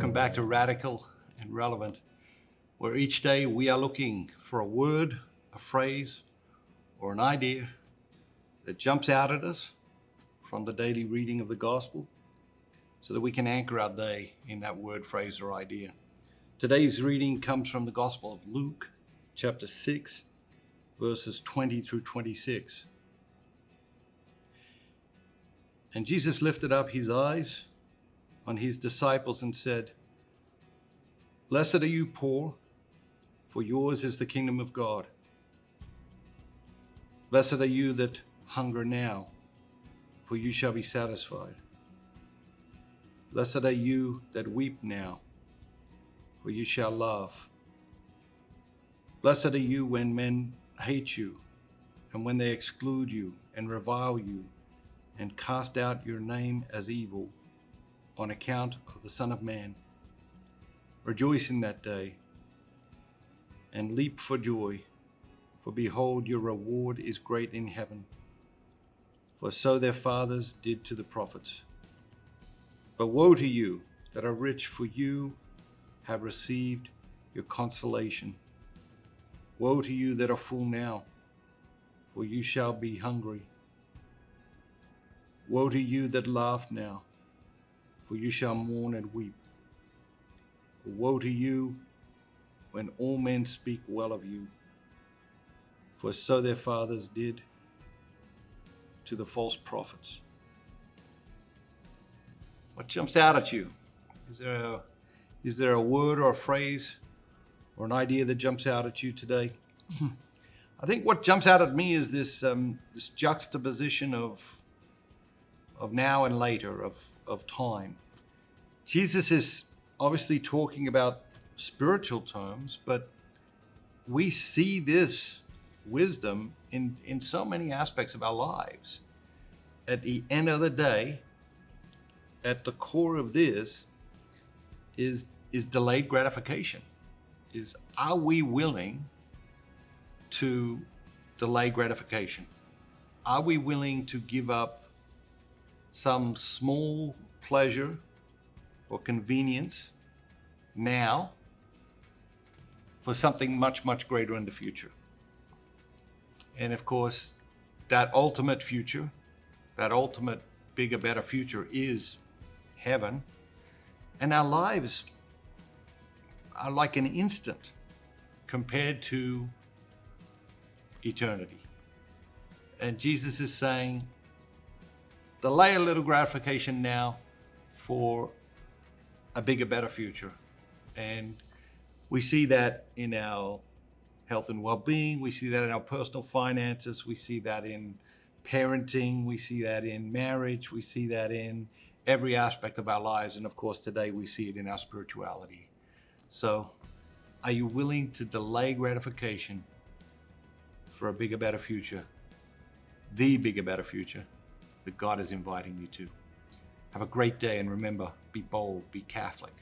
Welcome back to Radical and Relevant, where each day we are looking for a word, a phrase, or an idea that jumps out at us from the daily reading of the gospel so that we can anchor our day in that word, phrase, or idea. Today's reading comes from the Gospel of Luke, chapter 6, verses 20 through 26. And Jesus lifted up his eyes on his disciples and said, "Blessed are you poor, for yours is the kingdom of God. Blessed are you that hunger now, for you shall be satisfied. Blessed are you that weep now, for you shall laugh. Blessed are you when men hate you, and when they exclude you and revile you, and cast out your name as evil on account of the Son of Man. Rejoice in that day, and leap for joy, for behold, your reward is great in heaven. For so their fathers did to the prophets. But woe to you that are rich, for you have received your consolation. Woe to you that are full now, for you shall be hungry. Woe to you that laugh now, for you shall mourn and weep. Woe to you when all men speak well of you, for so their fathers did to the false prophets." What jumps out at you? Is there a word or a phrase or an idea that jumps out at you today? I think what jumps out at me is this juxtaposition of now and later, of time. Jesus is obviously talking about spiritual terms, but we see this wisdom in so many aspects of our lives. At the end of the day, at the core of this is delayed gratification. Are we willing to delay gratification? Are we willing to give up some small pleasure or convenience now for something much, much greater in the future? And of course, that ultimate future, that ultimate bigger, better future is heaven. And our lives are like an instant compared to eternity. And Jesus is saying, delay a little gratification now for a bigger, better future. And we see that in our health and well-being. We see that in our personal finances. We see that in parenting. We see that in marriage. We see that in every aspect of our lives. And of course, today we see it in our spirituality. So are you willing to delay gratification for a bigger, better future? The bigger, better future that God is inviting you to. Have a great day, and remember, be bold, be Catholic.